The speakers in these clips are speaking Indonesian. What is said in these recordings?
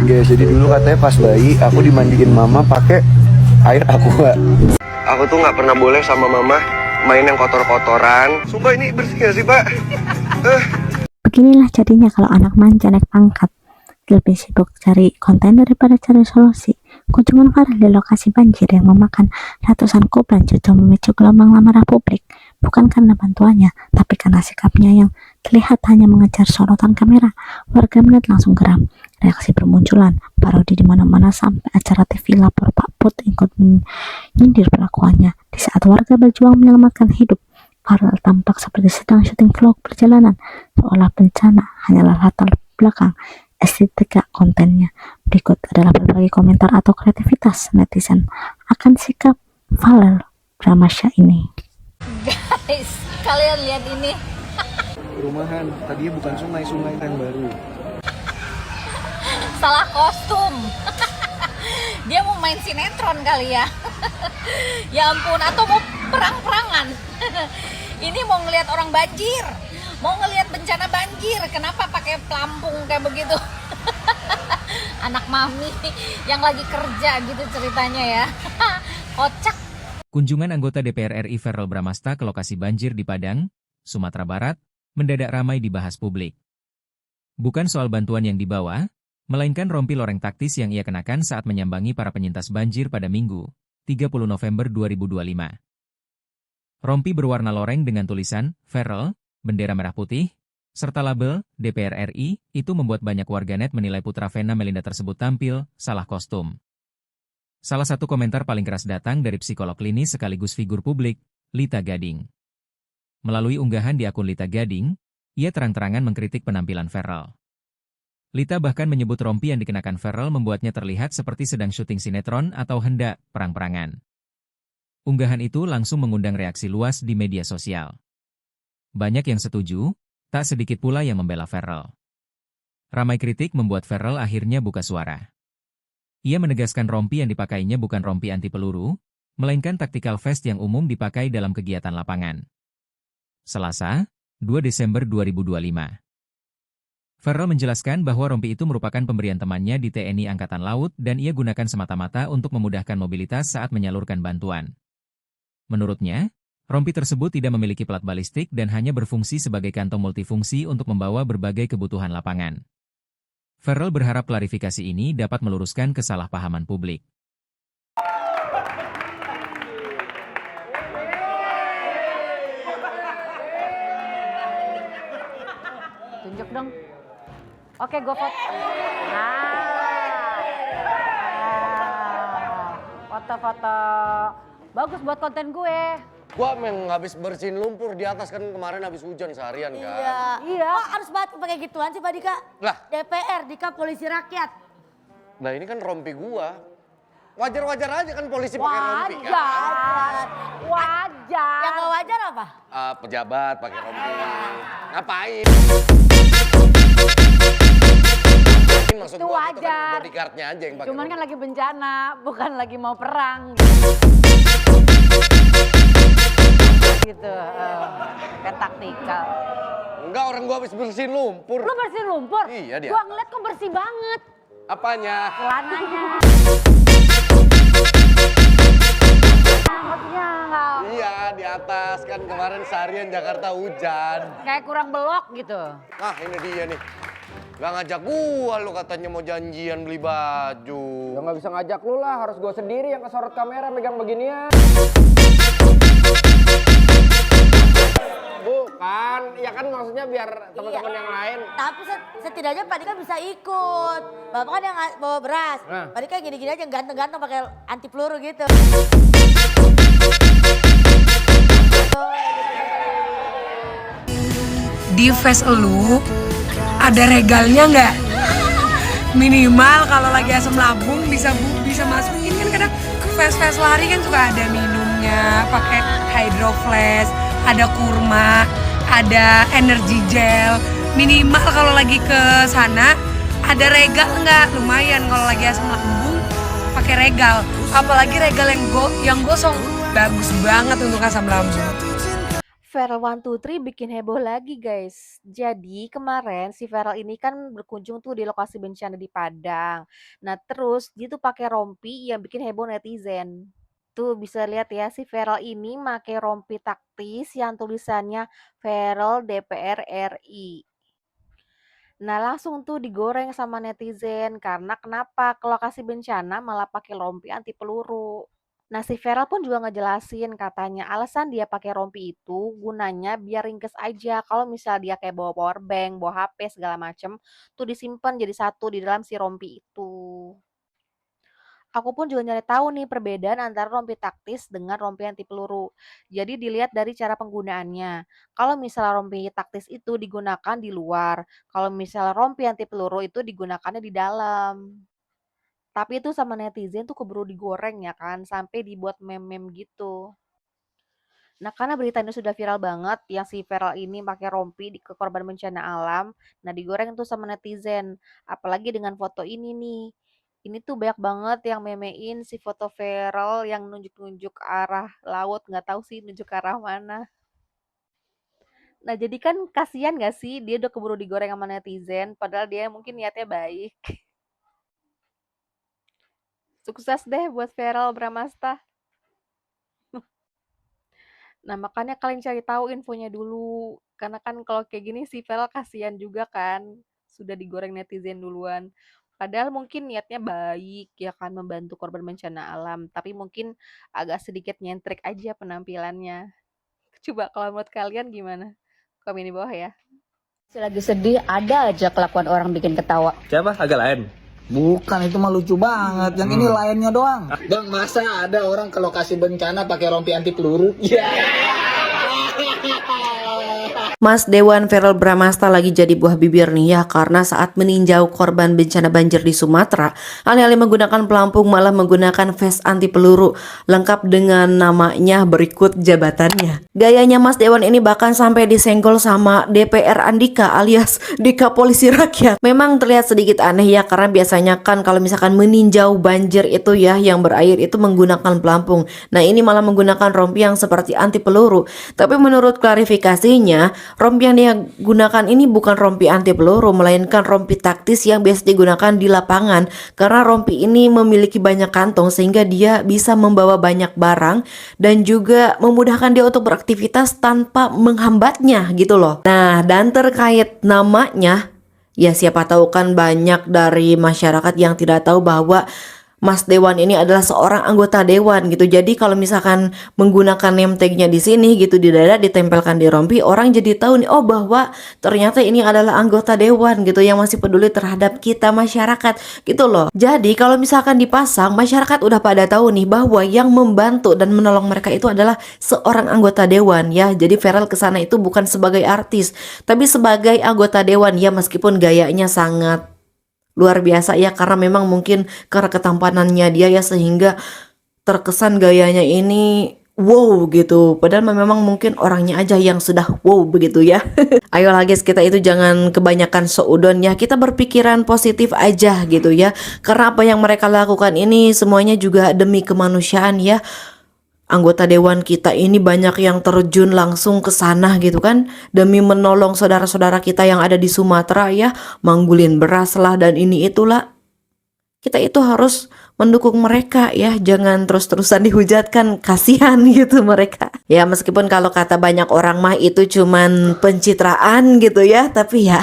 guys. Jadi dulu katanya pas bayi aku dimandiin mama pakai air aqua. Aku tuh nggak pernah boleh sama mama main yang kotor-kotoran. Sumpah ini bersih gak sih pak? Beginilah jadinya kalau anak manja naik pangkat, lebih sibuk cari konten daripada cari solusi. Kunjungan viral di lokasi banjir yang memakan ratusan korban justru memicu gelombang amarah publik, bukan karena bantuannya, tapi karena sikapnya yang terlihat hanya mengejar sorotan kamera. Warga net langsung geram, reaksi bermunculan, parodi di mana-mana sampai acara TV lapor Pak Put ikut menyindir pelakuannya. Di saat warga berjuang menyelamatkan hidup, viral tampak seperti sedang syuting vlog perjalanan, seolah bencana hanyalah latar belakang estetika kontennya. Berikut adalah berbagai komentar atau kreativitas netizen akan sikap viral drama Syah ini. Guys, kalian lihat ini. Perumahan, tadinya bukan sungai yang baru. Salah kostum. Dia mau main sinetron kali ya. Ya ampun, atau mau perang-perangan. Ini mau ngelihat orang banjir, mau ngelihat bencana banjir. Kenapa pakai pelampung kayak begitu? Anak mami yang lagi kerja gitu ceritanya ya. Kocak. Kunjungan anggota DPR RI Verrel Bramasta ke lokasi banjir di Padang, Sumatera Barat, mendadak ramai dibahas publik. Bukan soal bantuan yang dibawa, melainkan rompi loreng taktis yang ia kenakan saat menyambangi para penyintas banjir pada Minggu, 30 November 2025. Rompi berwarna loreng dengan tulisan, Verrel, bendera merah putih, serta label, DPR RI, itu membuat banyak warganet menilai putra Vena Melinda tersebut tampil, salah kostum. Salah satu komentar paling keras datang dari psikolog klinis sekaligus figur publik, Lita Gading. Melalui unggahan di akun Lita Gading, ia terang-terangan mengkritik penampilan Verrel. Lita bahkan menyebut rompi yang dikenakan Verrel membuatnya terlihat seperti sedang syuting sinetron atau hendak perang-perangan. Unggahan itu langsung mengundang reaksi luas di media sosial. Banyak yang setuju, tak sedikit pula yang membela Verrel. Ramai kritik membuat Verrel akhirnya buka suara. Ia menegaskan rompi yang dipakainya bukan rompi anti peluru, melainkan tactical vest yang umum dipakai dalam kegiatan lapangan. Selasa, 2 Desember 2025. Verrel menjelaskan bahwa rompi itu merupakan pemberian temannya di TNI Angkatan Laut dan ia gunakan semata-mata untuk memudahkan mobilitas saat menyalurkan bantuan. Menurutnya, rompi tersebut tidak memiliki plat balistik dan hanya berfungsi sebagai kantong multifungsi untuk membawa berbagai kebutuhan lapangan. Verrel berharap klarifikasi ini dapat meluruskan kesalahpahaman publik. Tunjuk dong. Oke, go foto. Foto-foto. Bagus buat konten gue. Gua memang habis bersihin lumpur di atas kan kemarin habis hujan seharian kan. Iya. Kok harus banget pakai gituan sih Pak Dika? Lah. DPR, Dika polisi rakyat. Nah ini kan rompi gua. Wajar-wajar aja kan polisi pakai rompi kan. Wajar. Yang gak wajar apa? Pejabat pakai rompi. Ngapain? Maksud Itu gua itu kan wajar. bodyguardnya aja yang pakai Cuman rompi. kan lagi bencana, bukan lagi mau perang. Gitu, kayak taktikal. Enggak, orang gua habis bersihin lumpur. Lu bersihin lumpur? Iya, dia. Gua ngeliat kok bersih banget. Apanya? Celananya. Maksudnya nggak Iya, di atas kan kemarin seharian Jakarta hujan. kayak kurang belok gitu. Ah, ini dia nih. Gak ngajak gua, lu katanya mau janjian beli baju. Ya nggak bisa ngajak lu lah, harus gua sendiri yang kesorot kamera megang beginian. Bukan, ya kan maksudnya biar teman-teman yang lain. Tapi setidaknya Pak Dika bisa ikut. Bapak kan yang bawa beras. Nah. Pak Dika gini-gini aja ganteng-ganteng pakai anti peluru gitu. Di face elu ada regalnya nggak? Minimal kalau lagi asam lambung bisa masukin kan kadang face lari kan suka ada minumnya, pakai hydro flash, ada kurma, ada energy gel. Minimal kalau lagi ke sana ada regal nggak? Lumayan kalau lagi asam lambung pakai regal. Apalagi regal yang gosong bagus banget untuk asam lambung. Feral 123 bikin heboh lagi guys. Jadi kemarin si Feral ini kan berkunjung tuh di lokasi bencana di Padang. Nah terus dia tuh pakai rompi yang bikin heboh netizen. Tuh bisa lihat ya si Feral ini pakai rompi taktis yang tulisannya Feral DPR RI. Nah langsung tuh digoreng sama netizen karena kenapa ke lokasi bencana malah pakai rompi anti peluru. Nah, si Vera pun juga ngejelasin katanya alasan dia pakai rompi itu gunanya biar ringkes aja. Kalau misal dia kayak bawa power bank, bawa HP segala macem, tuh disimpan jadi satu di dalam si rompi itu. Aku pun juga nyari tahu nih perbedaan antara rompi taktis dengan rompi anti peluru. Jadi dilihat dari cara penggunaannya. Kalau misalnya rompi taktis itu digunakan di luar, kalau misalnya rompi anti peluru itu digunakannya di dalam. Tapi itu sama netizen tuh keburu digoreng ya kan, sampai dibuat meme-meme gitu. Nah, karena berita ini sudah viral banget, yang si Feral ini pakai rompi ke korban bencana alam, nah digoreng tuh sama netizen. Apalagi dengan foto ini nih. Ini tuh banyak banget yang memein si foto Feral yang nunjuk-nunjuk arah laut, nggak tahu sih nunjuk ke arah mana. Nah, jadi kan kasihan gak sih dia udah keburu digoreng sama netizen, padahal dia mungkin niatnya baik. Sukses deh buat Feral Bramasta. Nah, makanya kalian cari tahu infonya dulu. Karena kan kalau kayak gini si Feral kasihan juga kan. Sudah digoreng netizen duluan. Padahal mungkin niatnya baik ya kan membantu korban bencana alam. Tapi mungkin agak sedikit nyentrik aja penampilannya. Coba kalau menurut kalian gimana? Komen di bawah ya. Lagi sedih ada aja kelakuan orang bikin ketawa. Siapa? Agak lain. Bukan, itu mah lucu banget. Yang ini lainnya doang. Bang, masa ada orang ke lokasi bencana pakai rompi anti peluru? Mas Dewan Feral Bramasta lagi jadi buah bibir nih ya, karena saat meninjau korban bencana banjir di Sumatera, alih-alih menggunakan pelampung malah menggunakan vest anti peluru lengkap dengan namanya berikut jabatannya. Gayanya Mas Dewan ini bahkan sampai disenggol sama DPR Andika alias Dika Polisi Rakyat. Memang terlihat sedikit aneh ya, karena biasanya kan kalau misalkan meninjau banjir itu ya yang berair itu menggunakan pelampung. Nah ini malah menggunakan rompi yang seperti anti peluru. Tapi menurut klarifikasinya, rompi yang dia gunakan ini bukan rompi anti peluru, melainkan rompi taktis yang biasa digunakan di lapangan. Karena rompi ini memiliki banyak kantong sehingga dia bisa membawa banyak barang dan juga memudahkan dia untuk beraktivitas tanpa menghambatnya gitu loh. Nah, dan terkait namanya, ya siapa tahu kan banyak dari masyarakat yang tidak tahu bahwa Mas Dewan ini adalah seorang anggota dewan gitu. Jadi kalau misalkan menggunakan name tag-nya di sini gitu di dada ditempelkan di rompi, orang jadi tahu nih oh bahwa ternyata ini adalah anggota dewan gitu yang masih peduli terhadap kita masyarakat gitu loh. Jadi kalau misalkan dipasang, masyarakat udah pada tahu nih bahwa yang membantu dan menolong mereka itu adalah seorang anggota dewan ya. Jadi Feral kesana itu bukan sebagai artis, tapi sebagai anggota dewan ya, meskipun gayanya sangat luar biasa ya, karena memang mungkin karena ketampanannya dia ya sehingga terkesan gayanya ini wow gitu, padahal memang mungkin orangnya aja yang sudah wow begitu ya. Ayolah guys, kita itu jangan kebanyakan seudon ya, kita berpikiran positif aja gitu ya, karena apa yang mereka lakukan ini semuanya juga demi kemanusiaan ya. Anggota dewan kita ini banyak yang terjun langsung ke sana gitu kan, demi menolong saudara-saudara kita yang ada di Sumatera ya, manggulin beras lah dan ini itulah. Kita itu harus mendukung mereka ya, jangan terus-terusan dihujatkan, kasihan gitu mereka. Ya meskipun kalau kata banyak orang mah itu cuman pencitraan gitu ya, tapi ya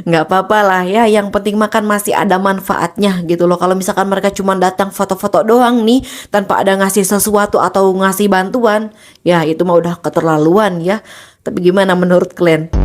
nggak apa-apa lah ya, yang penting makan masih ada manfaatnya gitu loh. Kalau misalkan mereka cuma datang foto-foto doang nih tanpa ada ngasih sesuatu atau ngasih bantuan, ya itu mah udah keterlaluan ya. Tapi gimana menurut kalian?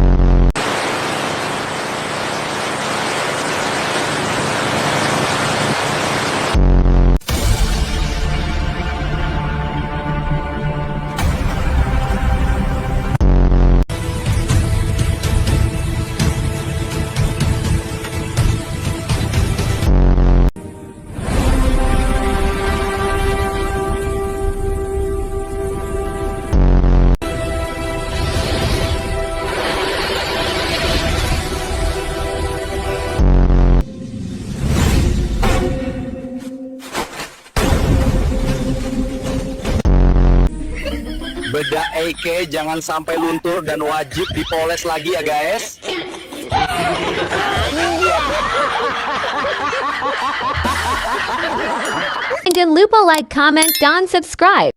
bedak EK jangan sampai luntur dan wajib dipoles lagi ya guys. Jangan lupa like, comment, dan subscribe.